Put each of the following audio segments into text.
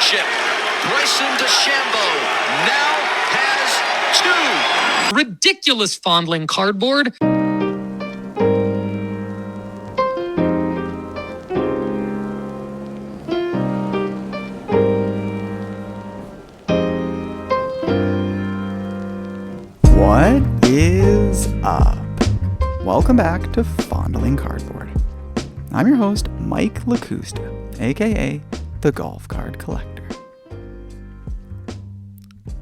championship. Bryson Dechambeau now has 2. Ridiculous Fondling Cardboard. What is up? Welcome back to Fondling Cardboard. I'm your host, Mike Lakusta, aka the Golf Card Collector.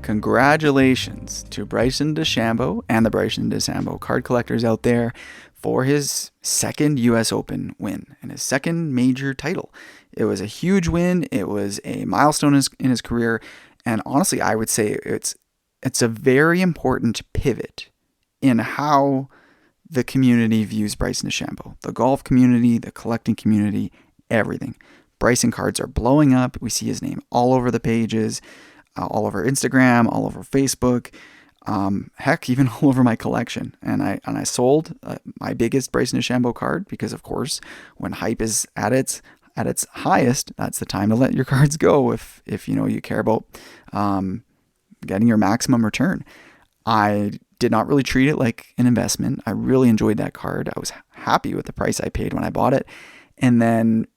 Congratulations to Bryson Dechambeau and the Bryson Dechambeau card collectors out there for his second US Open win and his second major title. It was a huge win. It was a milestone in his career. And honestly, I would say it's a very important pivot in how the community views Bryson DeChambeau. The golf community, the collecting community, everything. Bryson cards are blowing up. We see his name all over the pages, all over Instagram, all over Facebook, heck, even all over my collection. And I sold my biggest Bryson DeChambeau card because, of course, when hype is at its highest, that's the time to let your cards go if you care about getting your maximum return. I did not really treat it like an investment. I really enjoyed that card. I was happy with the price I paid when I bought it. And then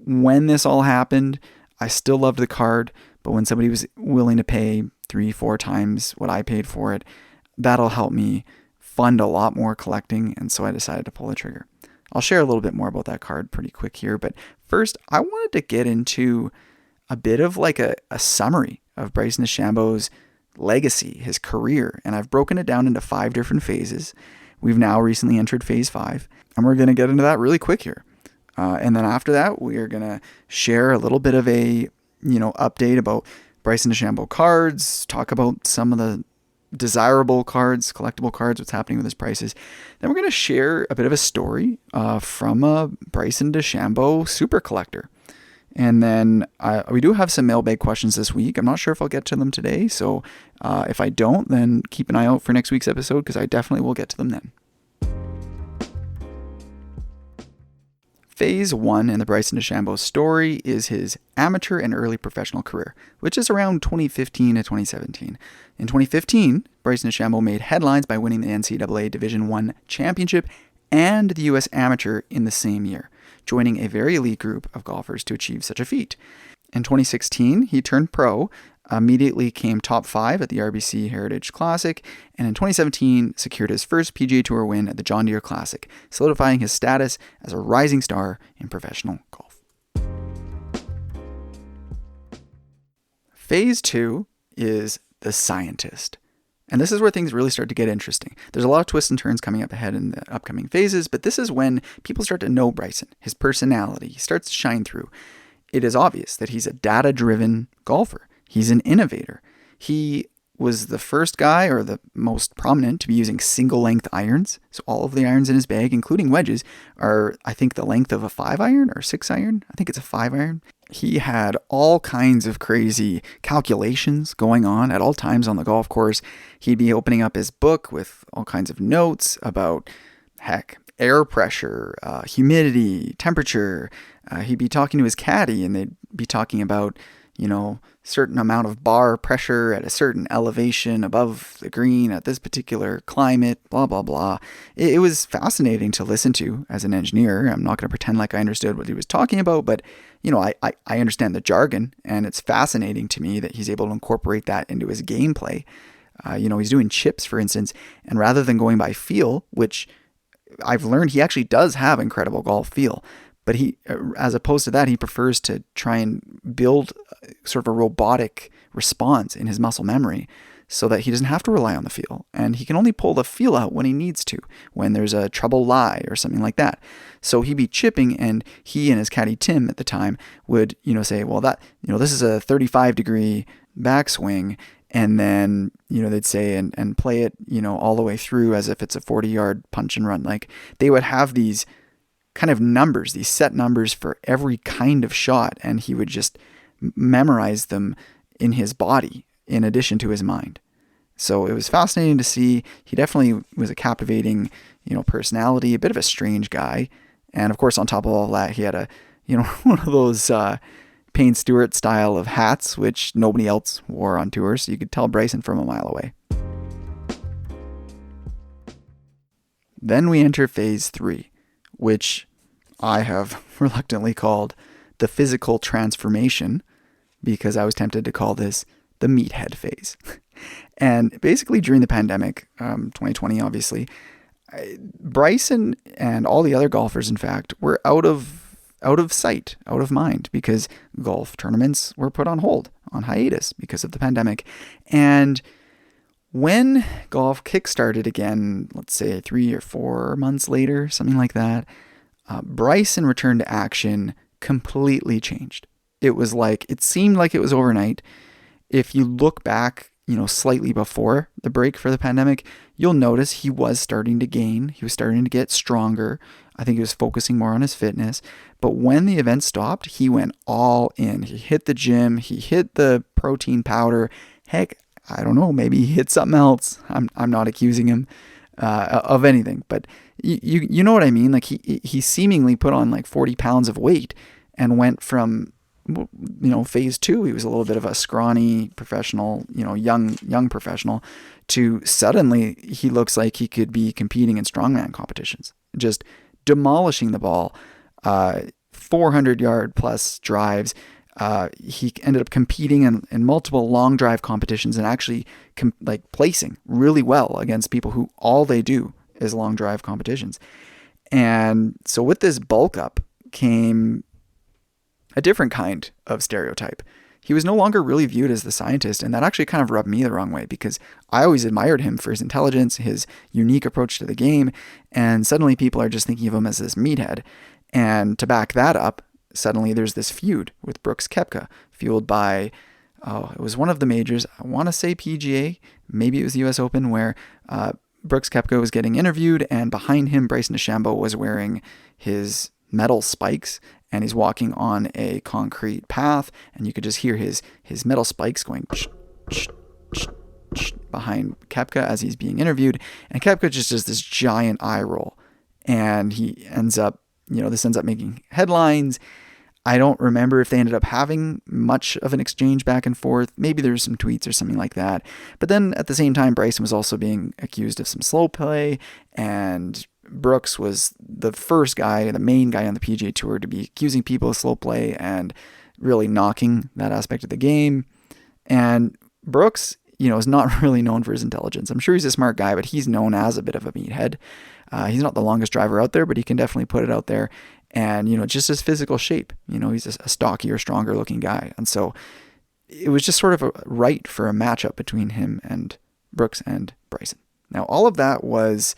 when this all happened, I still loved the card, but when somebody was willing to pay 3-4 times what I paid for it, that'll help me fund a lot more collecting. And so I decided to pull the trigger. I'll share a little bit more about that card pretty quick here. But first, I wanted to get into a bit of like a summary of Bryson DeChambeau's legacy, his career, and I've broken it down into 5 different phases. We've now recently entered phase 5, and we're going to get into that really quick here. And then after that, we are going to share a little bit of a update about Bryson DeChambeau cards, talk about some of the desirable cards, collectible cards, what's happening with his prices. Then we're going to share a bit of a story from a Bryson DeChambeau super collector. And then we do have some mailbag questions this week. I'm not sure if I'll get to them today. So if I don't, then keep an eye out for next week's episode because I definitely will get to them then. Phase 1 in the Bryson DeChambeau story is his amateur and early professional career, which is around 2015 to 2017. In 2015, Bryson DeChambeau made headlines by winning the NCAA Division I championship and the U.S. Amateur in the same year, joining a very elite group of golfers to achieve such a feat. In 2016, he turned pro, immediately came top 5 at the RBC Heritage Classic, and in 2017 secured his first PGA Tour win at the John Deere Classic, solidifying his status as a rising star in professional golf. Phase 2 is the scientist. And this is where things really start to get interesting. There's a lot of twists and turns coming up ahead in the upcoming phases, but this is when people start to know Bryson. His personality starts to shine through. It is obvious that he's a data-driven golfer. He's an innovator. He was the first guy, or the most prominent, to be using single-length irons. So all of the irons in his bag, including wedges, are, I think, the length of a 5-iron or 6-iron. I think it's a 5-iron. He had all kinds of crazy calculations going on at all times on the golf course. He'd be opening up his book with all kinds of notes about, air pressure, humidity, temperature. He'd be talking to his caddy, and they'd be talking about, certain amount of bar pressure at a certain elevation above the green at this particular climate, blah, blah, blah. It was fascinating to listen to as an engineer. I'm not going to pretend like I understood what he was talking about, but, I understand the jargon, and it's fascinating to me that he's able to incorporate that into his gameplay. He's doing chips, for instance, and rather than going by feel, which I've learned he actually does have incredible golf feel, but he, as opposed to that, he prefers to try and build sort of a robotic response in his muscle memory so that he doesn't have to rely on the feel. And he can only pull the feel out when he needs to, when there's a treble lie or something like that. So he'd be chipping, and he and his caddy Tim at the time would, say, well, this is a 35-degree backswing. And then, they'd say, and play it, all the way through as if it's a 40-yard punch and run. Like, they would have these kind of numbers, these set numbers for every kind of shot, and he would just memorize them in his body in addition to his mind. So it was fascinating to see. He definitely was a captivating, personality, a bit of a strange guy. And of course, on top of all that, he had a, one of those Payne Stewart style of hats, which nobody else wore on tour, so you could tell Bryson from a mile away. Then we enter phase 3, which I have reluctantly called the physical transformation, because I was tempted to call this the meathead phase. And basically during the pandemic, 2020 obviously, Bryson and all the other golfers, in fact, were out of sight, out of mind, because golf tournaments were put on hold, on hiatus because of the pandemic. And when golf kickstarted again, let's say 3 or 4 months later, something like that, Bryson returned to action completely changed. It seemed like it was overnight. If you look back, slightly before the break for the pandemic, you'll notice he was starting to gain. He was starting to get stronger. I think he was focusing more on his fitness. But when the event stopped, he went all in. He hit the gym. He hit the protein powder. Heck, I don't know, maybe he hit something else. I'm not accusing him of anything, but you know what I mean? Like he seemingly put on like 40 pounds of weight and went from, phase 2, he was a little bit of a scrawny professional, young professional, to suddenly he looks like he could be competing in strongman competitions, just demolishing the ball, 400-yard plus drives. He ended up competing in multiple long drive competitions and actually placing really well against people who all they do is long drive competitions. And so with this bulk up came a different kind of stereotype. He was no longer really viewed as the scientist, and that actually kind of rubbed me the wrong way, because I always admired him for his intelligence, his unique approach to the game, and suddenly people are just thinking of him as this meathead. And to back that up, suddenly there's this feud with Brooks Koepka, fueled by, it was one of the majors, I want to say PGA, maybe it was the US Open, where Brooks Koepka was getting interviewed, and behind him Bryson DeChambeau was wearing his metal spikes, and he's walking on a concrete path, and you could just hear his metal spikes going behind Koepka as he's being interviewed, and Koepka just does this giant eye roll, and he ends up, this ends up making headlines. I don't remember if they ended up having much of an exchange back and forth. Maybe there were some tweets or something like that. But then at the same time, Bryson was also being accused of some slow play, and Brooks was the first guy, the main guy on the PGA Tour to be accusing people of slow play and really knocking that aspect of the game. And Brooks, is not really known for his intelligence. I'm sure he's a smart guy, but he's known as a bit of a meathead. He's not the longest driver out there, but he can definitely put it out there. And, just his physical shape, he's a stockier, stronger looking guy. And so it was just sort of right for a matchup between him and Brooks and Bryson. Now, all of that was,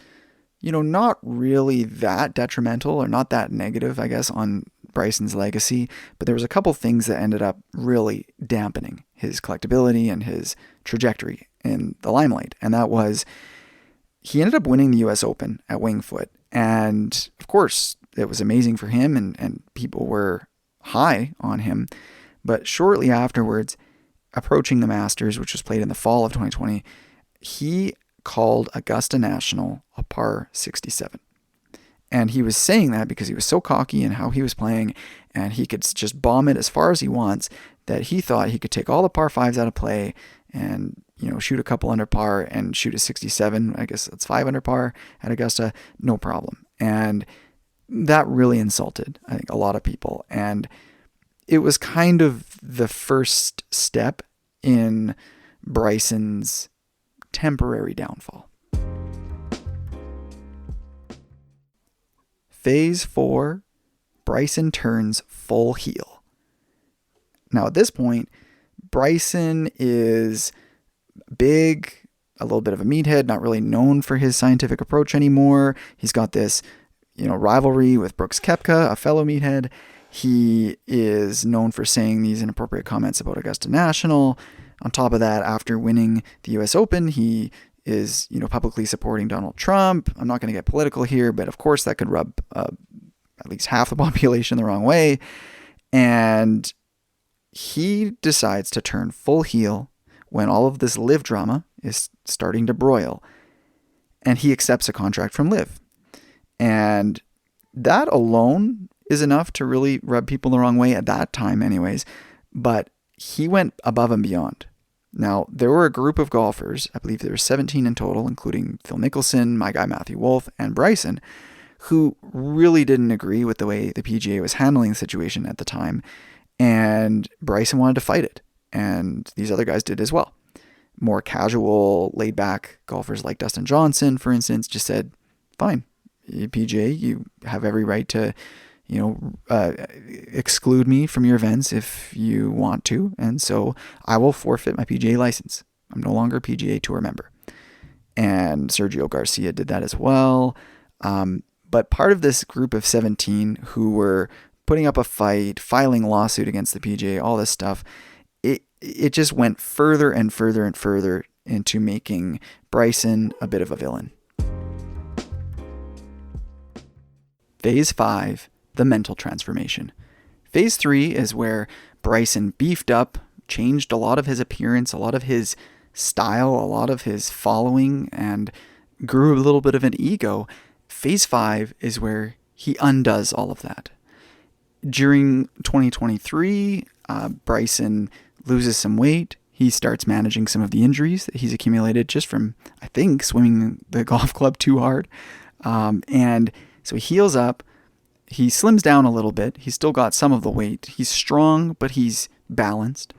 not really that detrimental or not that negative, I guess, on Bryson's legacy. But there was a couple things that ended up really dampening his collectability and his trajectory in the limelight. And that was, he ended up winning the US Open at Winged Foot. And of course, it was amazing for him, and people were high on him. But shortly afterwards, approaching the Masters, which was played in the fall of 2020, he called Augusta National a par 67. And he was saying that because he was so cocky in how he was playing, and he could just bomb it as far as he wants, that he thought he could take all the par 5s out of play and, shoot a couple under par and shoot a 67. I guess that's 5 under par at Augusta, no problem. And that really insulted, I think, a lot of people. And it was kind of the first step in Bryson's temporary downfall. Phase 4, Bryson turns full heel. Now at this point, Bryson is big, a little bit of a meathead, not really known for his scientific approach anymore. He's got this, rivalry with Brooks Koepka, a fellow meathead. He is known for saying these inappropriate comments about Augusta National. On top of that, after winning the US Open, he is, publicly supporting Donald Trump. I'm not going to get political here, but of course that could rub at least half the population the wrong way. And he decides to turn full heel when all of this LIV drama is starting to broil. And he accepts a contract from LIV. And that alone is enough to really rub people the wrong way at that time anyways. but he went above and beyond. Now, there were a group of golfers, I believe there were 17 in total, including Phil Mickelson, my guy Matthew Wolff, and Bryson, who really didn't agree with the way the PGA was handling the situation at the time. And Bryson wanted to fight it. And these other guys did as well. More casual, laid-back golfers like Dustin Johnson, for instance, just said, fine, PGA, you have every right to, exclude me from your events if you want to. And so I will forfeit my PGA license. I'm no longer a PGA Tour member. And Sergio Garcia did that as well. But part of this group of 17 who were putting up a fight, filing a lawsuit against the PGA, all this stuff, it just went further and further and further into making Bryson a bit of a villain. Phase 5, the mental transformation. Phase 3 is where Bryson beefed up, changed a lot of his appearance, a lot of his style, a lot of his following, and grew a little bit of an ego. Phase 5 is where he undoes all of that. During 2023, Bryson loses some weight. He starts managing some of the injuries that he's accumulated just from, I think, swinging the golf club too hard. And so he heals up. He slims down a little bit. He's still got some of the weight. He's strong, but he's balanced.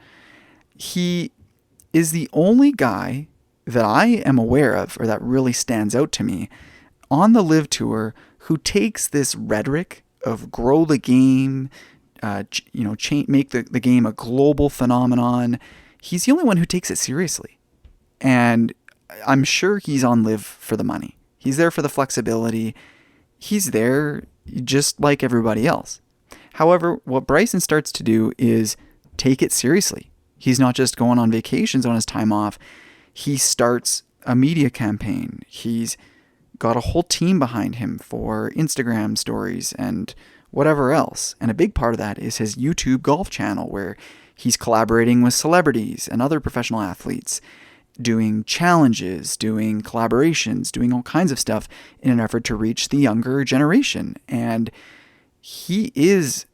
He is the only guy that I am aware of, or that really stands out to me, on the LIV Tour who takes this rhetoric of grow the game, make the game a global phenomenon. He's the only one who takes it seriously. And I'm sure he's on LIV for the money. He's there for the flexibility. He's there just like everybody else. However, what Bryson starts to do is take it seriously. He's not just going on vacations on his time off. He starts a media campaign. He's got a whole team behind him for Instagram stories and whatever else. And a big part of that is his YouTube golf channel, where he's collaborating with celebrities and other professional athletes, doing challenges, doing collaborations, doing all kinds of stuff in an effort to reach the younger generation. And he is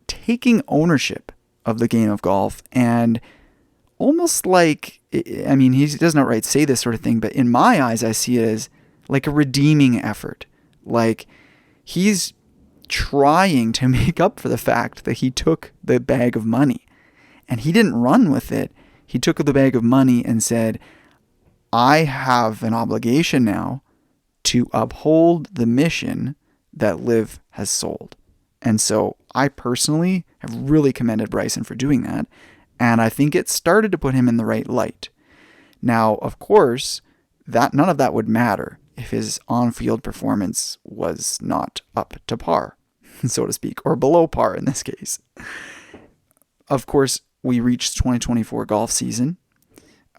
taking ownership of the game of golf, and almost like, I mean, he doesn't outright say this sort of thing, but in my eyes, I see it as like a redeeming effort. Like he's trying to make up for the fact that he took the bag of money, and he didn't run with it. He took the bag of money and said, I have an obligation now to uphold the mission that LIV has sold. And so I personally have really commended Bryson for doing that. And I think it started to put him in the right light. Now, of course, that none of that would matter if his on-field performance was not up to par, so to speak, or below par in this case. Of course, we reached 2024 golf season.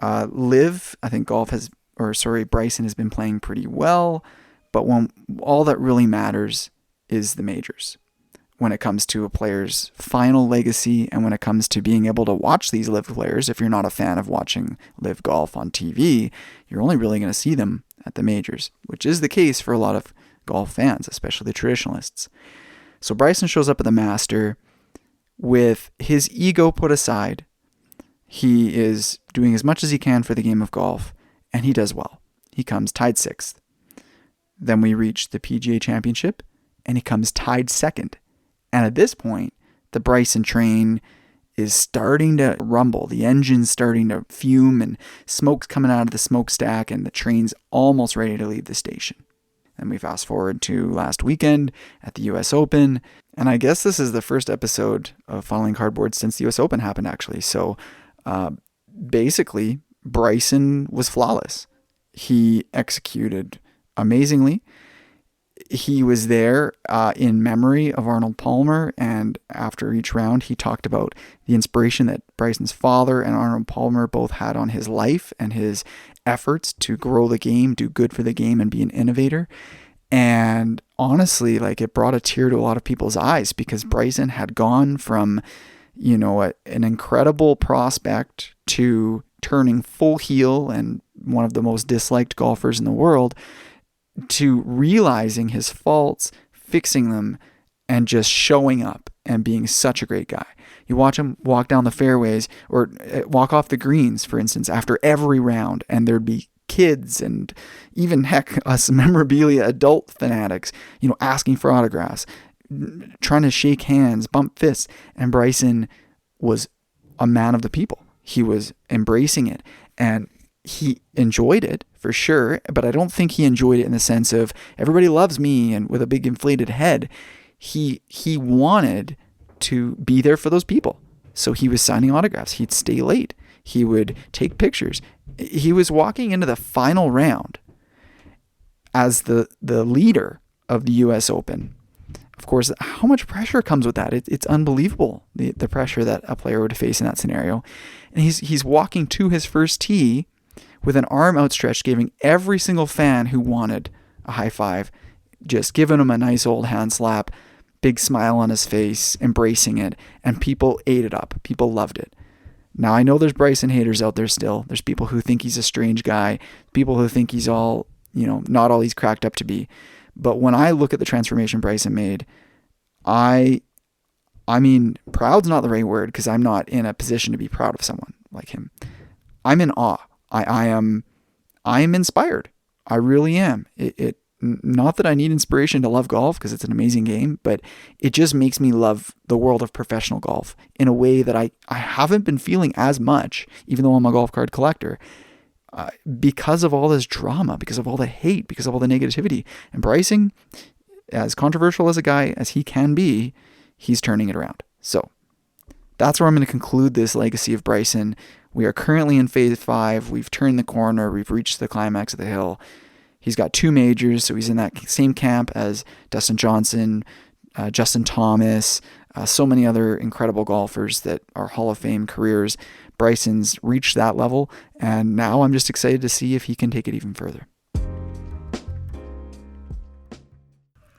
LIV, I think Bryson has been playing pretty well, but when all that really matters is the majors. When it comes to a player's final legacy, and when it comes to being able to watch these LIV players, if you're not a fan of watching LIV golf on TV, you're only really going to see them at the majors, which is the case for a lot of golf fans, especially the traditionalists. So Bryson shows up at the Master with his ego put aside. He is doing as much as he can for the game of golf, and he does well. He comes tied 6th. Then we reach the PGA Championship, and he comes tied 2nd. And at this point, the Bryson train is starting to rumble. The engine's starting to fume, and smoke's coming out of the smokestack, and the train's almost ready to leave the station. And we fast forward to last weekend at the US Open. And I guess this is the first episode of Fondling Cardboard since the US Open happened, actually. So basically, Bryson was flawless. He executed amazingly. He was there in memory of Arnold Palmer, and after each round, he talked about the inspiration that Bryson's father and Arnold Palmer both had on his life and his efforts to grow the game, do good for the game, and be an innovator. And honestly, like, it brought a tear to a lot of people's eyes, because Bryson had gone from, an incredible prospect to turning full heel and one of the most disliked golfers in the world, to realizing his faults, fixing them, and just showing up and being such a great guy. You watch him walk down the fairways or walk off the greens, for instance, after every round, and there'd be kids and even, heck, us memorabilia adult fanatics, asking for autographs, trying to shake hands, bump fists. And Bryson was a man of the people. He was embracing it, and he enjoyed it for sure, but I don't think he enjoyed it in the sense of everybody loves me and with a big inflated head. He wanted to be there for those people. So he was signing autographs. He'd stay late. He would take pictures. He was walking into the final round as the leader of the US Open. Of course, how much pressure comes with that? It's unbelievable, the pressure that a player would face in that scenario. And he's walking to his first tee with an arm outstretched, giving every single fan who wanted a high five, just giving him a nice old hand slap, big smile on his face, embracing it, and people ate it up. People loved it. Now, I know there's Bryson haters out there still. There's people who think he's a strange guy, people who think he's all, not all he's cracked up to be. But when I look at the transformation Bryson made, I mean, proud's not the right word because I'm not in a position to be proud of someone like him. I'm in awe. I am inspired. I really am. It not that I need inspiration to love golf because it's an amazing game, but it just makes me love the world of professional golf in a way that I haven't been feeling as much, even though I'm a golf card collector, because of all this drama, because of all the hate, because of all the negativity. And Bryson, as controversial as a guy as he can be, he's turning it around. So that's where I'm going to conclude this legacy of Bryson. We are currently in phase 5. We've turned the corner. We've reached the climax of the hill. He's got 2 majors, so he's in that same camp as Dustin Johnson, Justin Thomas, so many other incredible golfers that are Hall of Fame careers. Bryson's reached that level, and now I'm just excited to see if he can take it even further.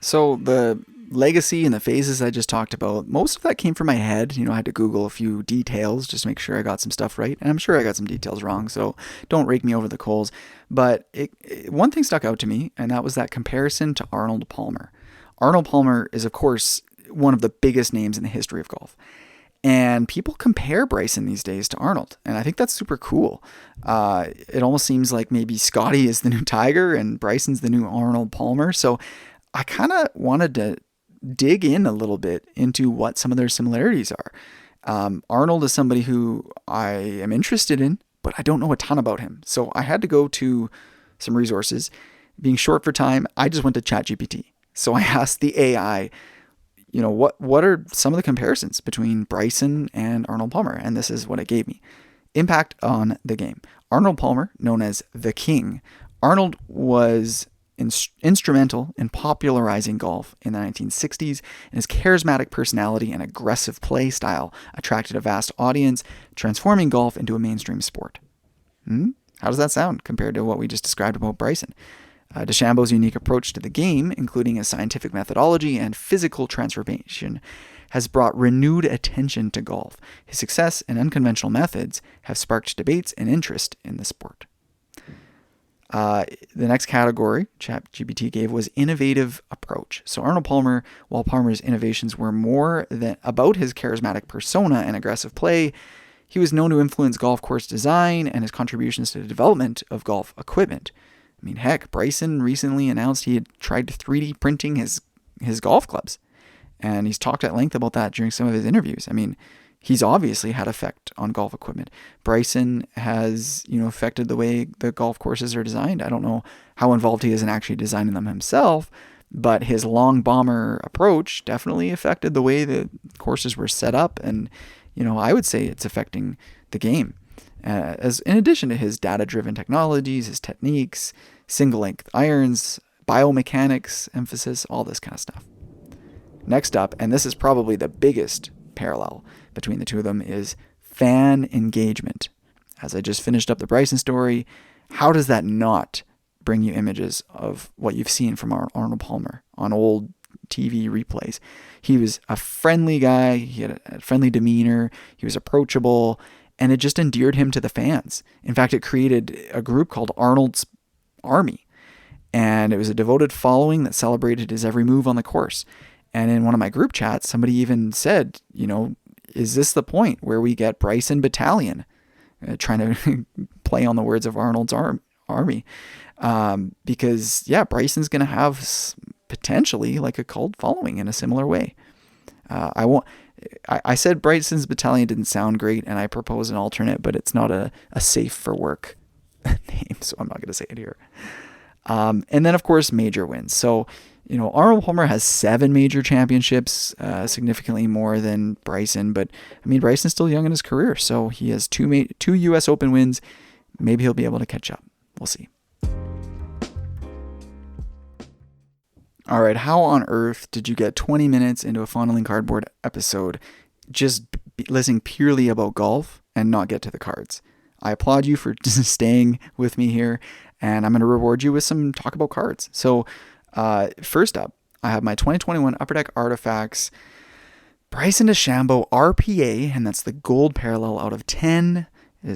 So the legacy and the phases I just talked about, most of that came from my head. I had to Google a few details just to make sure I got some stuff right. And I'm sure I got some details wrong, so don't rake me over the coals. But one thing stuck out to me, and that was that comparison to Arnold Palmer. Arnold Palmer is, of course, one of the biggest names in the history of golf. And people compare Bryson these days to Arnold. And I think that's super cool. It almost seems like maybe Scotty is the new Tiger and Bryson's the new Arnold Palmer. So I kind of wanted to dig in a little bit into what some of their similarities are. Arnold is somebody who I am interested in, but I don't know a ton about him. So I had to go to some resources. Being short for time, I just went to ChatGPT. So I asked the AI, what are some of the comparisons between Bryson and Arnold Palmer? And this is what it gave me. Impact on the game. Arnold Palmer, known as the King. Arnold was instrumental in popularizing golf in the 1960s, and his charismatic personality and aggressive play style attracted a vast audience, transforming golf into a mainstream sport. How does that sound compared to what we just described about Bryson? Dechambeau's unique approach to the game, including a scientific methodology and physical transformation, has brought renewed attention to golf. His success and unconventional methods have sparked debates and interest in the sport. The next category ChatGPT gave was innovative approach. So Arnold Palmer, while Palmer's innovations were more than about his charismatic persona and aggressive play, he was known to influence golf course design and his contributions to the development of golf equipment. I mean, heck, Bryson recently announced he had tried 3D printing his golf clubs, and he's talked at length about that during some of his interviews. I mean, he's obviously had effect on golf equipment. Bryson has, affected the way the golf courses are designed. I don't know how involved he is in actually designing them himself, but his long bomber approach definitely affected the way the courses were set up. And, I would say it's affecting the game. As in addition to his data-driven technologies, his techniques, single-length irons, biomechanics, emphasis, all this kind of stuff. Next up, and this is probably the biggest parallel between the two of them, is fan engagement. As I just finished up the Bryson story, how does that not bring you images of what you've seen from Arnold Palmer on old TV replays? He was a friendly guy, he had a friendly demeanor, he was approachable, and it just endeared him to the fans. In fact, it created a group called Arnold's Army, and it was a devoted following that celebrated his every move on the course. And in one of my group chats, somebody even said, is this the point where we get Bryson Battalion? Trying to play on the words of Arnold's army. Because, yeah, Bryson's going to have potentially like a cult following in a similar way. I said Bryson's Battalion didn't sound great, and I propose an alternate, but it's not a safe for work name, so I'm not going to say it here. And then, of course, major wins. So, Arnold Palmer has 7 major championships, significantly more than Bryson. But, I mean, Bryson's still young in his career, so he has two U.S. Open wins. Maybe he'll be able to catch up. We'll see. All right, how on earth did you get 20 minutes into a Fondling Cardboard episode just listening purely about golf and not get to the cards? I applaud you for just staying with me here, and I'm going to reward you with some talk about cards. So, first up, I have my 2021 Upper Deck Artifacts Bryson DeChambeau RPA, and that's the gold parallel out of 10.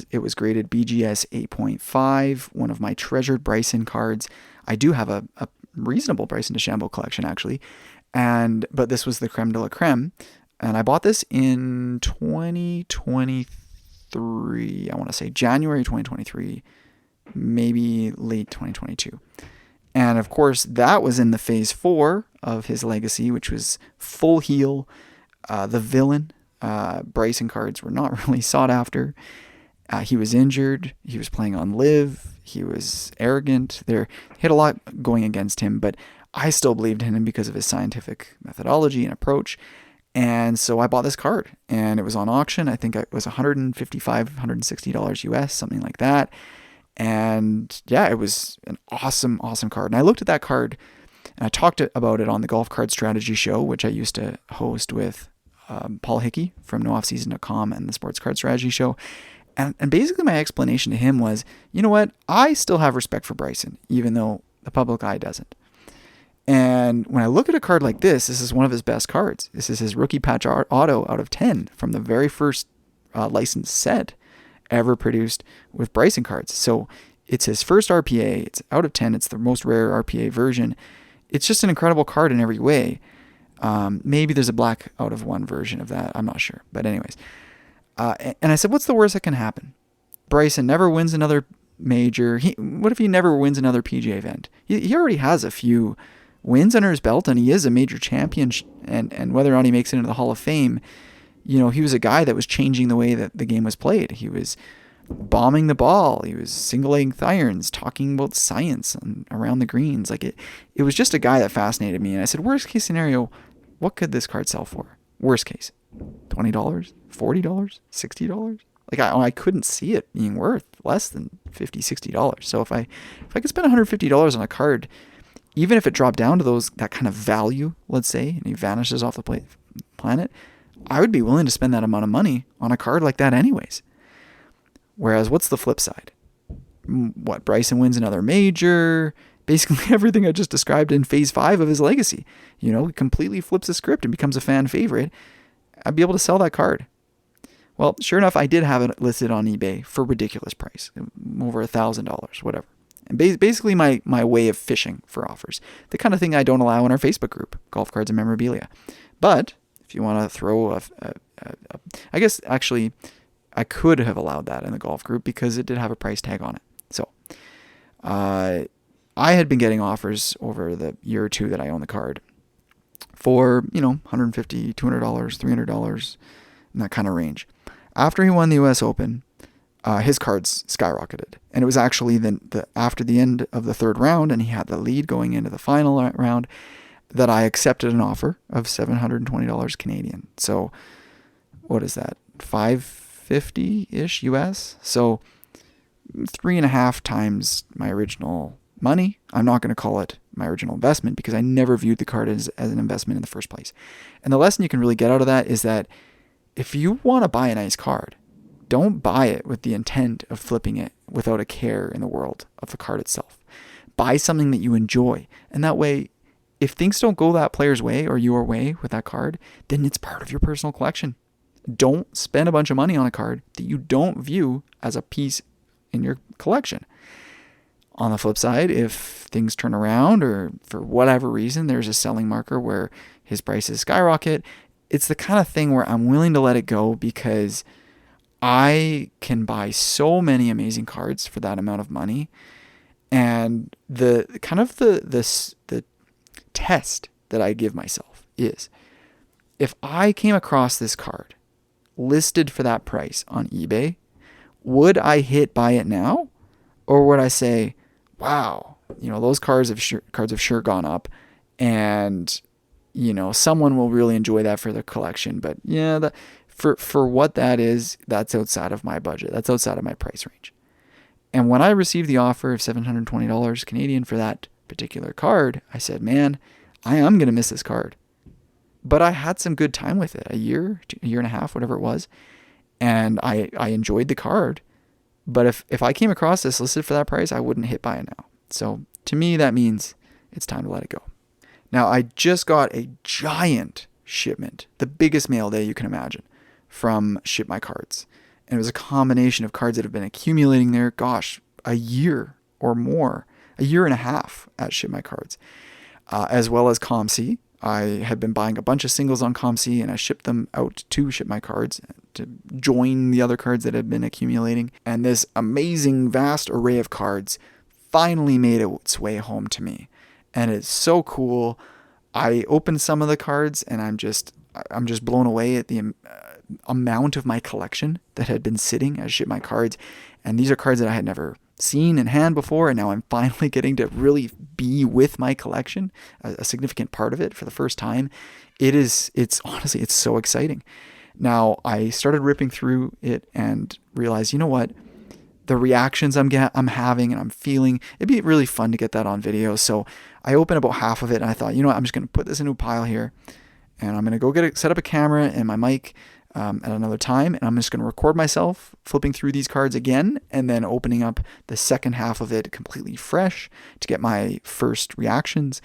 It was graded BGS 8.5, one of my treasured Bryson cards. I do have a reasonable Bryson DeChambeau collection, actually, but this was the creme de la creme, and I bought this in 2023, I want to say January 2023, maybe late 2022. And of course, that was in the phase 4 of his legacy, which was full heel, the villain. Bryson cards were not really sought after. He was injured. He was playing on live. He was arrogant. He had a lot going against him, but I still believed in him because of his scientific methodology and approach. And so I bought this card, and it was on auction. I think it was $155, $160 US, something like that. And yeah, it was an awesome, awesome card. And I looked at that card, and I talked about it on the Golf Card Strategy Show, which I used to host with Paul Hickey from NoOffSeason.com and the Sports Card Strategy Show. And basically my explanation to him was, you know what? I still have respect for Bryson, even though the public eye doesn't. And when I look at a card like this is one of his best cards. This is his rookie patch auto out of 10 from the very first licensed set ever produced with Bryson cards. So it's his first RPA. It's out of 10. It's the most rare RPA version. It's just an incredible card in every way. Maybe there's a black out of 1 version of that. I'm not sure. But anyways. And I said, what's the worst that can happen? Bryson never wins another major. What if he never wins another PGA event? He already has a few wins under his belt, and he is a major champion. And whether or not he makes it into the Hall of Fame, he was a guy that was changing the way that the game was played. He was bombing the ball. He was single-length irons, talking about science around the greens. Like it was just a guy that fascinated me. And I said, worst case scenario, what could this card sell for? Worst case, $20, $40, $60. Like I couldn't see it being worth less than $50, $60. So if I could spend $150 on a card, even if it dropped down to that kind of value, let's say, and he vanishes off the planet, I would be willing to spend that amount of money on a card like that anyways. Whereas what's the flip side? What, Bryson wins another major, basically everything I just described in phase 5 of his legacy. He completely flips the script and becomes a fan favorite. I'd be able to sell that card. Well, sure enough, I did have it listed on eBay for a ridiculous price, over $1,000, whatever. And basically my way of fishing for offers. The kind of thing I don't allow in our Facebook group, Golf Cards and Memorabilia. But if you want to throw I guess actually I could have allowed that in the golf group because it did have a price tag on it. So I had been getting offers over the year or two that I own the card for, $150, $200, $300, in that kind of range. After he won the US Open, his cards skyrocketed. And it was actually after the end of the 3rd round, and he had the lead going into the final round, that I accepted an offer of $720 Canadian. So what is that? $550-ish US? So 3.5 times my original money. I'm not going to call it my original investment because I never viewed the card as an investment in the first place. And the lesson you can really get out of that is that if you want to buy a nice card, don't buy it with the intent of flipping it without a care in the world of the card itself. Buy something that you enjoy. And that way, if things don't go that player's way or your way with that card, then it's part of your personal collection. Don't spend a bunch of money on a card that you don't view as a piece in your collection. On the flip side, if things turn around or for whatever reason there's a selling marker where his prices skyrocket, it's the kind of thing where I'm willing to let it go because I can buy so many amazing cards for that amount of money. And the test that I give myself is, if I came across this card listed for that price on eBay, would I hit buy it now? Or would I say, wow, those cards have sure gone up, and someone will really enjoy that for their collection. But yeah, for what that is, that's outside of my budget. That's outside of my price range. And when I received the offer of $720 Canadian for that particular card, I said, man, I am going to miss this card. But I had some good time with it, a year and a half, whatever it was. And I enjoyed the card. But if I came across this listed for that price, I wouldn't hit buy it now. So to me, that means it's time to let it go. Now, I just got a giant shipment, the biggest mail day you can imagine, from Ship My Cards. And it was a combination of cards that have been accumulating there, a year or more, a year and a half at Ship My Cards, as well as ComC. I had been buying a bunch of singles on ComC, and I shipped them out to Ship My Cards to join the other cards that had been accumulating. And this amazing, vast array of cards finally made its way home to me. And it's so cool. I opened some of the cards, and I'm just blown away at the amount of my collection that had been sitting as Ship My Cards. And these are cards that I had never seen in hand before, and now I'm finally getting to really be with my collection, a significant part of it for the first time. It's honestly so exciting. Now, I started ripping through it and realized, you know what? The reactions I'm having and I'm feeling, it'd be really fun to get that on video. So I opened about half of it, and I thought, I'm just going to put this into a pile here, and I'm going to go set up a camera and my mic at another time, and I'm just going to record myself flipping through these cards again, and then opening up the second half of it completely fresh to get my first reactions.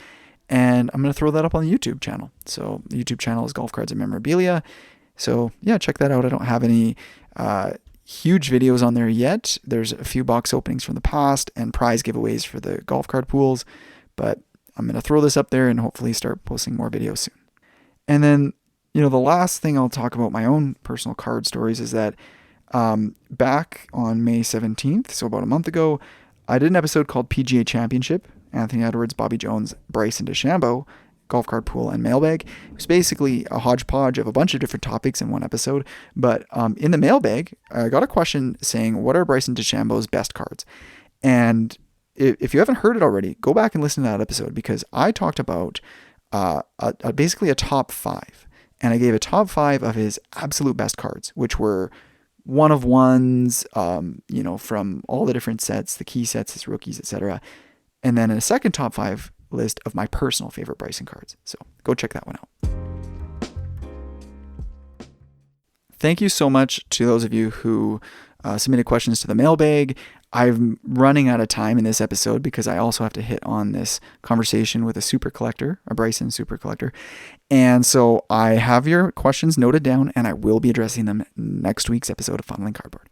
And I'm going to throw that up on the YouTube channel. So the YouTube channel is Golf Cards and Memorabilia. So yeah, check that out. I don't have any huge videos on there yet. There's a few box openings from the past and prize giveaways for the golf card pools, but I'm going to throw this up there and hopefully start posting more videos soon. And then, the last thing I'll talk about my own personal card stories is that back on May 17th, so about a month ago, I did an episode called PGA Championship, Anthony Edwards, Bobby Jones, Bryson DeChambeau, golf card pool, and mailbag. It was basically a hodgepodge of a bunch of different topics in one episode. But in the mailbag, I got a question saying, what are Bryson DeChambeau's best cards? And if you haven't heard it already, go back and listen to that episode, because I talked about basically a top 5. And I gave a top 5 of his absolute best cards, which were one of ones, from all the different sets, the key sets, his rookies, etc. And then a second top 5 list of my personal favorite Bryson cards. So go check that one out. Thank you so much to those of you who submitted questions to the mailbag. I'm running out of time in this episode because I also have to hit on this conversation with a super collector, a Bryson super collector. And so I have your questions noted down, and I will be addressing them next week's episode of Fondling Cardboard.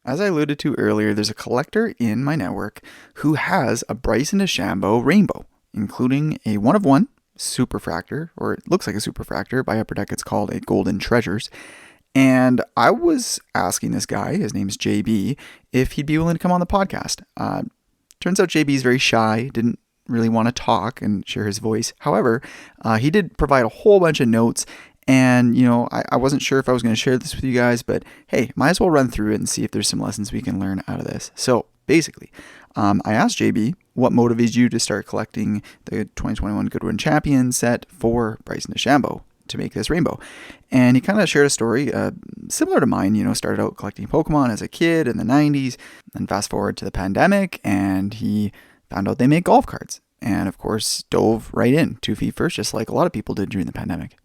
As I alluded to earlier, there's a collector in my network who has a Bryson DeChambeau rainbow, including a 1-of-1 superfractor, or it looks like a superfractor. By Upper Deck, it's called a Golden Treasures. And I was asking this guy, his name's JB, if he'd be willing to come on the podcast. Turns out JB is very shy, didn't really want to talk and share his voice. However, he did provide a whole bunch of notes. And, I wasn't sure if I was going to share this with you guys, but hey, might as well run through it and see if there's some lessons we can learn out of this. So basically, I asked JB what motivates you to start collecting the 2021 Goodwin Champion set for Bryson DeChambeau to make this rainbow. And he kind of shared a story similar to mine. Started out collecting Pokemon as a kid in the 90s, and fast forward to the pandemic, and he found out they make golf cards. And of course, dove right in 2 feet first, just like a lot of people did during the pandemic.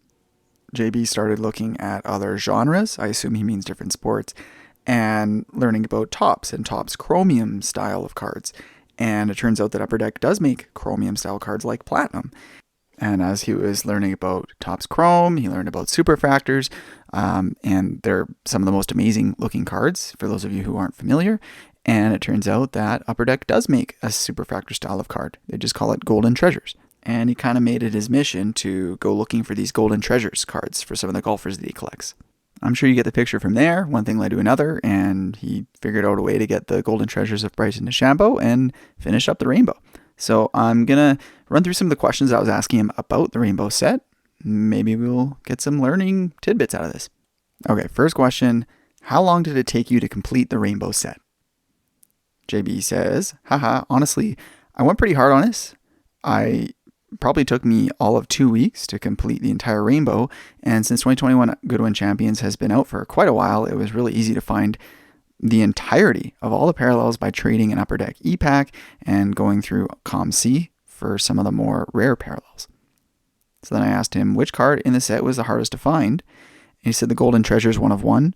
JB started looking at other genres, I assume he means different sports, and learning about Topps and Topps Chromium style of cards. And it turns out that Upper Deck does make Chromium style cards like Platinum. And as he was learning about Topps Chrome, he learned about superfractors, and they're some of the most amazing looking cards for those of you who aren't familiar. And it turns out that Upper Deck does make a superfractor style of card. They just call it Golden Treasures. and he kind of made it his mission to go looking for these golden treasures cards for some of the golfers that he collects. I'm sure you get the picture from there. One thing led to another, and he figured out a way to get the golden treasures of Bryson DeChambeau and finish up the rainbow. So I'm going to run through some of the questions I was asking him about the rainbow set. Maybe we'll get some learning tidbits out of this. Okay, first question. How long did it take you to complete the rainbow set? JB says, haha, honestly, I went pretty hard on this. I probably took me all of 2 weeks to complete the entire rainbow. And since 2021 Goodwin Champions has been out for quite a while, it was really easy to find the entirety of all the parallels by trading an Upper Deck E-Pack and going through COM-C for some of the more rare parallels. So then I asked him which card in the set was the hardest to find. And he said the Golden Treasure's one of one.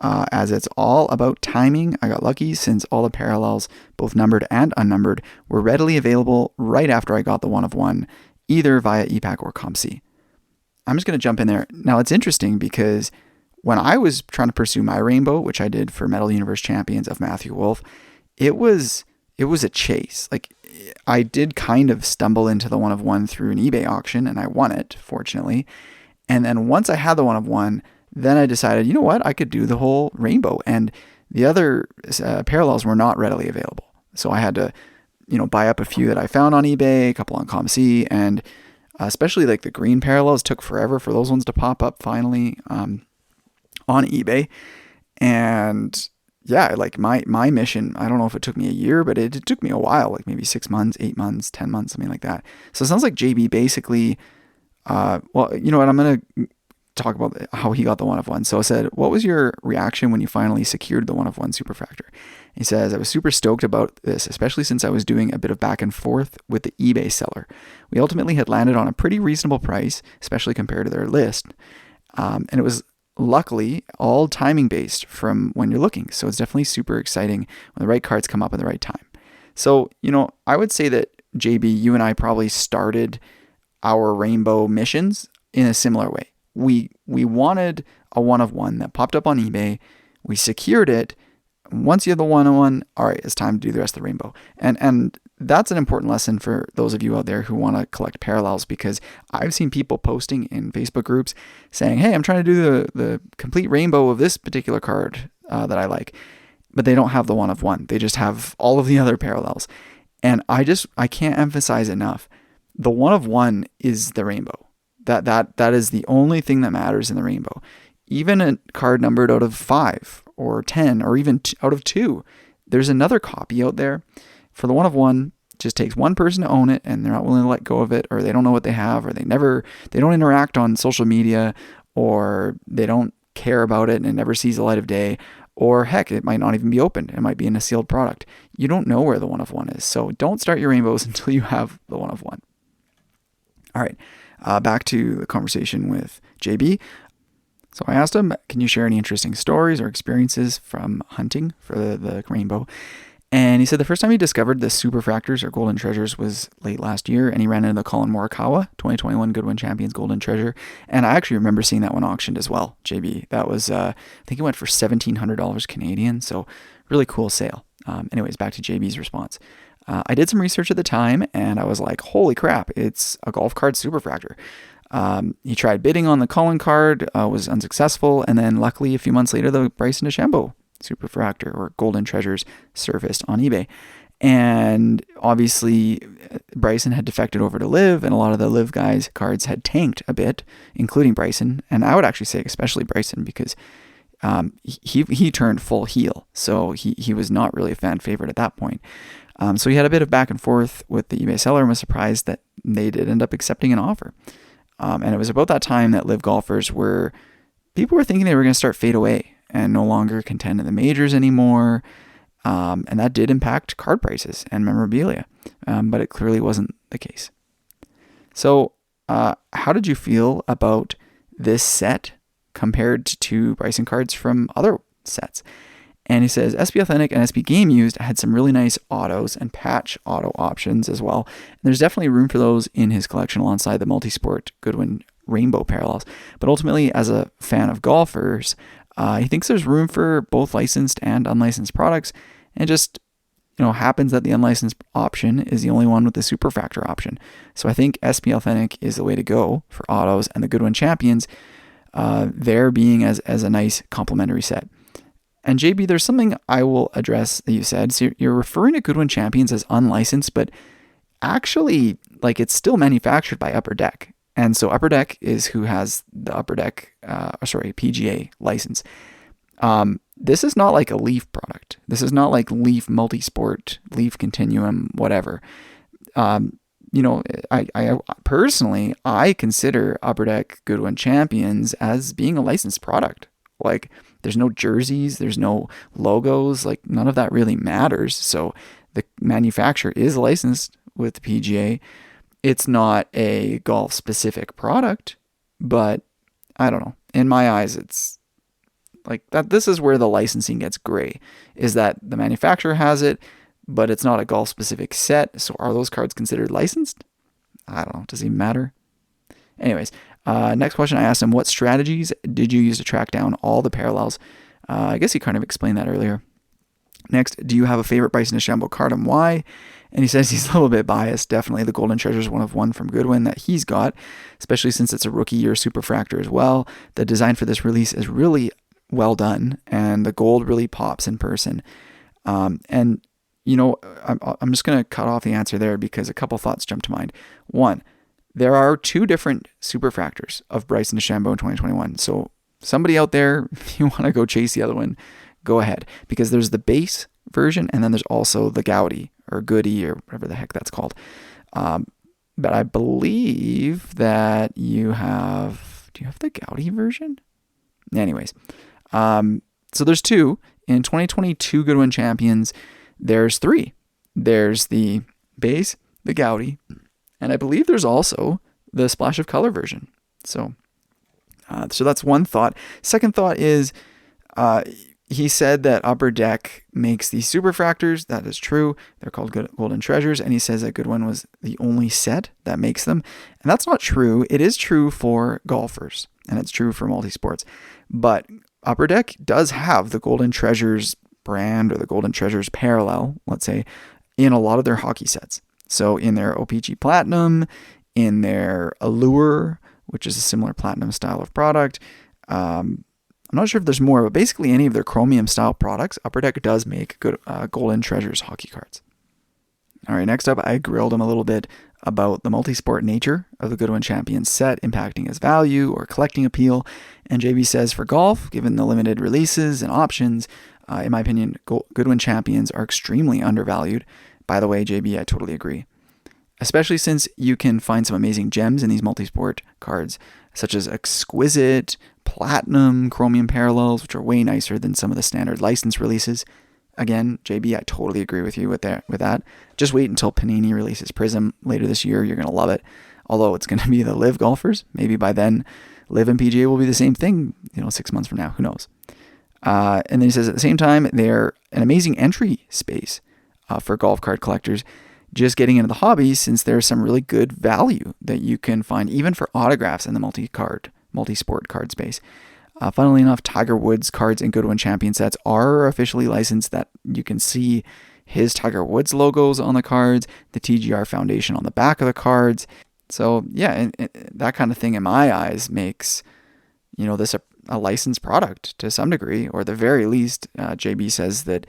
As it's all about timing, I got lucky since all the parallels, both numbered and unnumbered, were readily available right after I got the one of one, either via E-Pack or COM-C. I'm just going to jump in there. Now, it's interesting because when I was trying to pursue my rainbow, which I did for Metal Universe Champions of Matthew Wolf, it was a chase. Like, I did kind of stumble into the one of one through an eBay auction, and I won it, fortunately. And then once I had the one of one, then I decided, you know what, I could do the whole rainbow. And the other parallels were not readily available. So I had to, buy up a few that I found on eBay, a couple on COM-C, and especially like the green parallels took forever for those ones to pop up finally on eBay. And yeah, like my mission, I don't know if it took me a year, but it took me a while, like maybe 6 months, 8 months, 10 months, something like that. So it sounds like JB basically, well, you know what, I'm going to talk about how he got the one of one. So I said, what was your reaction when you finally secured the one of one Superfractor? He says, I was super stoked about this, especially since I was doing a bit of back and forth with the eBay seller. We ultimately had landed on a pretty reasonable price, especially compared to their list. And it was luckily all timing based from when you're looking. So it's definitely super exciting when the right cards come up at the right time. So, I would say that JB, you and I probably started our rainbow missions in a similar way. We wanted a one of one that popped up on eBay. We secured it. Once you have the one on one, all right, it's time to do the rest of the rainbow. And that's an important lesson for those of you out there who want to collect parallels, because I've seen people posting in Facebook groups saying, hey, I'm trying to do the complete rainbow of this particular card that I like, but they don't have the one of one. They just have all of the other parallels. And I can't emphasize enough. The one of one is the rainbow. That is the only thing that matters in the rainbow. Even a card numbered out of 5 or 10 or even out of 2, there's another copy out there. For the one of one, it just takes one person to own it, and they're not willing to let go of it, or they don't know what they have, or they don't interact on social media, or they don't care about it and it never sees the light of day, or heck, it might not even be opened. It might be in a sealed product. You don't know where the one of one is. So don't start your rainbows until you have the one of one. All right. Back to the conversation with JB. So I asked him, can you share any interesting stories or experiences from hunting for the rainbow? And he said the first time he discovered the Superfractors or Golden Treasures was late last year, and he ran into the Colin Morikawa 2021 Goodwin Champions Golden Treasure. And I actually remember seeing that one auctioned as well, JB. That was, I think it went for $1,700 Canadian, so really cool sale. Anyways, back to JB's response. I did some research at the time, and I was like, holy crap, it's a golf card Superfractor. He tried bidding on the Colin card, was unsuccessful, and then luckily a few months later, the Bryson DeChambeau Superfractor or Golden Treasures surfaced on eBay. And obviously, Bryson had defected over to Liv, and a lot of the Liv guys' cards had tanked a bit, including Bryson. And I would actually say especially Bryson, because he turned full heel, so he was not really a fan favorite at that point. So he had a bit of back and forth with the eBay seller and was surprised that they did end up accepting an offer. And it was about that time that Liv golfers people were thinking they were going to start fade away and no longer contend in the majors anymore. And that did impact card prices and memorabilia, but it clearly wasn't the case. So how did you feel about this set compared to Bryson cards from other sets? And he says, SB Authentic and SB Game Used had some really nice autos and patch auto options as well. And there's definitely room for those in his collection alongside the multi-sport Goodwin Rainbow parallels. But ultimately, as a fan of golfers, he thinks there's room for both licensed and unlicensed products. And just happens that the unlicensed option is the only one with the superfractor option. So I think SP Authentic is the way to go for autos, and the Goodwin Champions, there being as a nice complementary set. And JB, there's something I will address that you said. So you're referring to Goodwin Champions as unlicensed, but actually, like, it's still manufactured by Upper Deck. And so Upper Deck is who has the Upper Deck, PGA license. This is not like a Leaf product. This is not like Leaf Multisport, Leaf Continuum, whatever. I personally, I consider Upper Deck Goodwin Champions as being a licensed product. Like, there's no jerseys, there's no logos, like none of that really matters. So the manufacturer is licensed with the PGA. It's not a golf specific product, but I don't know. In my eyes, it's like that. This is where the licensing gets gray, is that the manufacturer has it, but it's not a golf specific set. So are those cards considered licensed? I don't know. Does it even matter? Anyways, next question, I asked him, what strategies did you use to track down all the parallels? I guess he kind of explained that earlier. Next, do you have a favorite Bryson DeChambeau card and why? And he says he's a little bit biased. Definitely the Golden Treasure is one of one from Goodwin that he's got, especially since it's a rookie year superfractor as well. The design for this release is really well done, and the gold really pops in person. I'm just going to cut off the answer there because a couple thoughts jump to mind. One, there are two different superfractors of Bryson DeChambeau in 2021. So somebody out there, if you want to go chase the other one, go ahead. Because there's the base version, and then there's also the Gaudy or Goody or whatever the heck that's called. But I believe that do you have the Gaudy version? Anyways, so there's two. In 2022 Goodwin Champions, there's three. There's the base, the Gaudy, and I believe there's also the Splash of Color version. So that's one thought. Second thought is, he said that Upper Deck makes these superfractors. That is true. They're called Golden Treasures. And he says that Goodwin was the only set that makes them. And that's not true. It is true for golfers, and it's true for multisports. But Upper Deck does have the Golden Treasures brand, or the Golden Treasures parallel, let's say, in a lot of their hockey sets. So in their OPG Platinum, in their Allure, which is a similar platinum style of product. I'm not sure if there's more, but basically any of their chromium style products, Upper Deck does make good Golden Treasures hockey cards. All right, next up, I grilled him a little bit about the multi-sport nature of the Goodwin Champions set impacting its value or collecting appeal. And JB says, for golf, given the limited releases and options, in my opinion, Goodwin Champions are extremely undervalued. By the way, JB, I totally agree. Especially since you can find some amazing gems in these multi-sport cards, such as exquisite platinum chromium parallels, which are way nicer than some of the standard license releases. Again, JB, I totally agree with you with that. Just wait until Panini releases Prism later this year. You're going to love it. Although it's going to be the Live golfers. Maybe by then, Live and PGA will be the same thing, 6 months from now. Who knows? And then he says, at the same time, they're an amazing entry space for golf card collectors just getting into the hobby, since there's some really good value that you can find even for autographs in the multi-sport card space. Funnily enough, Tiger Woods cards in Goodwin Champion sets are officially licensed, that you can see his Tiger Woods logos on the cards, the TGR Foundation on the back of the cards. So yeah, and that kind of thing in my eyes makes, this a licensed product to some degree, or at the very least, JB says that,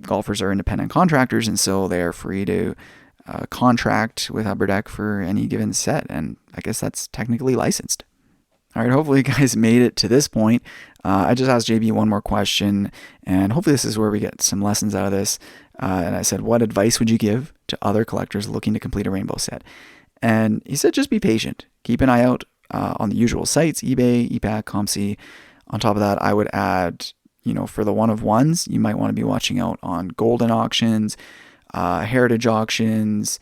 golfers are independent contractors, and so they're free to contract with Upper Deck for any given set. And I guess that's technically licensed. All right, hopefully you guys made it to this point. I just asked JB one more question, and hopefully this is where we get some lessons out of this. And I said, what advice would you give to other collectors looking to complete a rainbow set? And he said, just be patient. Keep an eye out on the usual sites, eBay, ePack, ComC. On top of that, I would add, for the one-of-ones, you might want to be watching out on golden auctions, heritage auctions,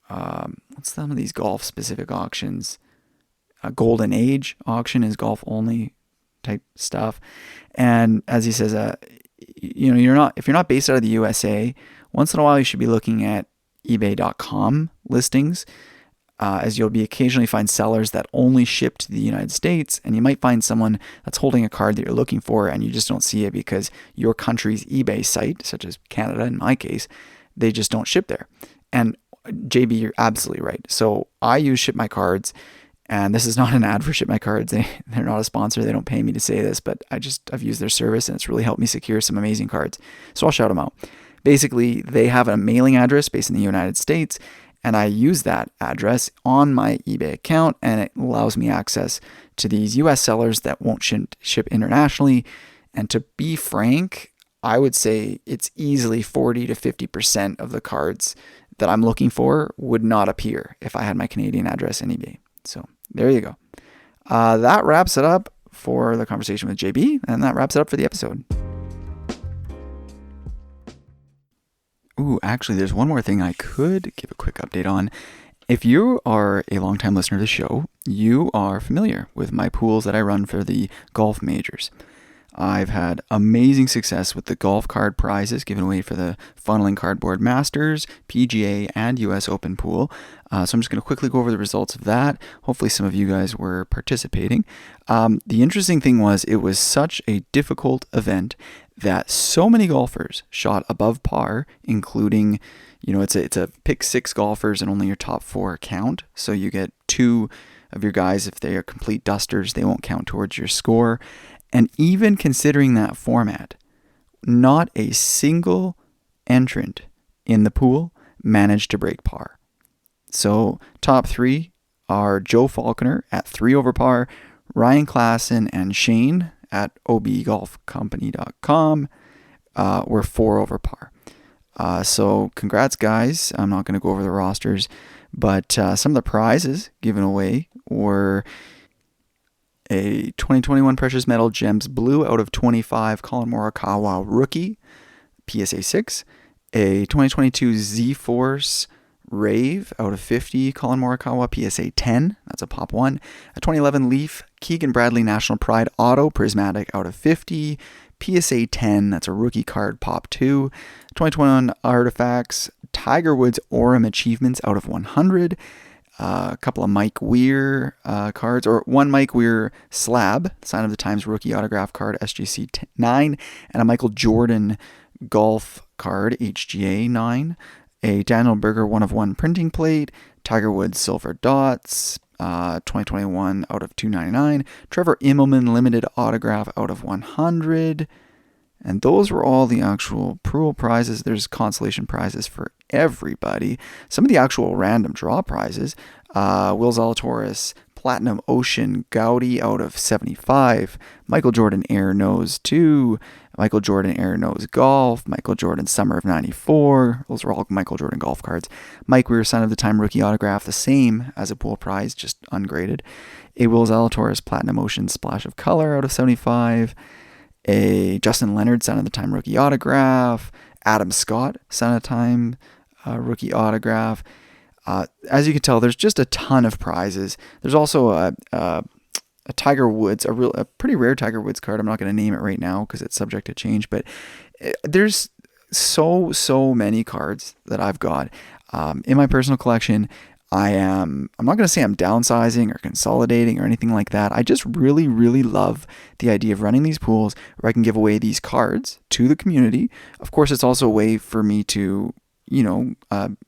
what's some of these golf-specific auctions? A golden age auction is golf only type stuff. And as he says, if you're not based out of the USA, once in a while you should be looking at ebay.com listings. as you'll be occasionally find sellers that only ship to the United States, and you might find someone that's holding a card that you're looking for and you just don't see it because your country's eBay site, such as Canada in my case, they just don't ship there. And JB, you're absolutely right. So I use Ship My Cards, and this is not an ad for Ship My Cards. They're not a sponsor. They don't pay me to say this, but I've used their service and it's really helped me secure some amazing cards. So I'll shout them out. Basically, they have a mailing address based in the United States, and I use that address on my eBay account, and it allows me access to these US sellers that won't ship internationally. And to be frank, I would say it's easily 40 to 50% of the cards that I'm looking for would not appear if I had my Canadian address in eBay. So there you go. That wraps it up for the conversation with JB, and that wraps it up for the episode. Ooh, actually, there's one more thing I could give a quick update on. If you are a longtime listener to the show, you are familiar with my pools that I run for the golf majors. I've had amazing success with the golf card prizes given away for the Fondling Cardboard Masters, PGA, and US Open pool. So I'm just going to quickly go over the results of that. Hopefully some of you guys were participating. The interesting thing was it was such a difficult event that so many golfers shot above par, including, it's a pick 6 golfers and only your top 4 count. So you get 2 of your guys, if they are complete dusters, they won't count towards your score. And even considering that format, not a single entrant in the pool managed to break par. So top 3 are Joe Falconer at 3 over par, Ryan Klassen and Shane at obgolfcompany.com were 4 over par. So congrats, guys. I'm not going to go over the rosters, but some of the prizes given away were a 2021 Precious Metal Gems Blue out of 25 Colin Morikawa Rookie, PSA 6. A 2022 Z-Force Rave out of 50 Colin Morikawa, PSA 10. That's a pop 1. A 2011 Leaf Keegan Bradley National Pride Auto Prismatic out of 50, PSA 10. That's a rookie card, pop 2. 2021 Artifacts Tiger Woods Aurum Achievements out of 100. A couple of Mike Weir cards, or one Mike Weir slab, Sign of the Times rookie autograph card, SGC 9, and a Michael Jordan golf card, HGA 9, a Daniel Berger 1 of 1 printing plate, Tiger Woods silver dots, 2021 out of 299, Trevor Immelman limited autograph out of 100. And those were all the actual pool prizes. There's consolation prizes for everybody. Some of the actual random draw prizes. Will Zalatoris Platinum Ocean Gaudi out of 75. Michael Jordan Air Nose 2. Michael Jordan Air Nose Golf. Michael Jordan Summer of 94. Those are all Michael Jordan golf cards. Mike Weir Sign of the Time rookie autograph. The same as a pool prize, just ungraded. A Will Zalatoris Platinum Ocean Splash of Color out of 75. A Justin Leonard Sign of the Time rookie autograph, Adam Scott Sign of the Time rookie autograph. As you can tell, there's just a ton of prizes. There's also a Tiger Woods, a pretty rare Tiger Woods card. I'm not going to name it right now because it's subject to change, but there's so many cards that I've got in my personal collection. I'm not going to say I'm downsizing or consolidating or anything like that. I just really, really love the idea of running these pools where I can give away these cards to the community. Of course, it's also a way for me to,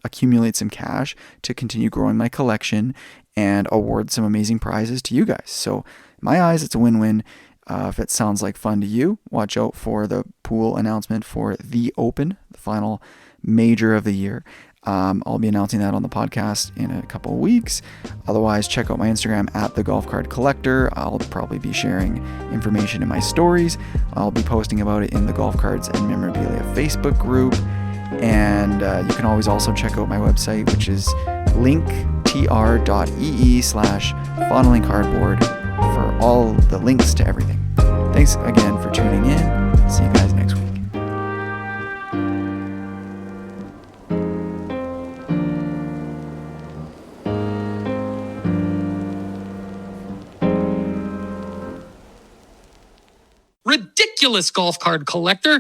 accumulate some cash to continue growing my collection and award some amazing prizes to you guys. So in my eyes, it's a win-win. If it sounds like fun to you, watch out for the pool announcement for the Open, the final major of the year. I'll be announcing that on the podcast in a couple of weeks. Otherwise, check out my Instagram at the Golf Card Collector. I'll probably be sharing information in my stories. I'll be posting about it in the Golf Cards and Memorabilia Facebook group. And you can always also check out my website, which is linktr.ee/Fondling Cardboard for all the links to everything. Thanks again for tuning in. See you guys next week. Ridiculous golf card collector.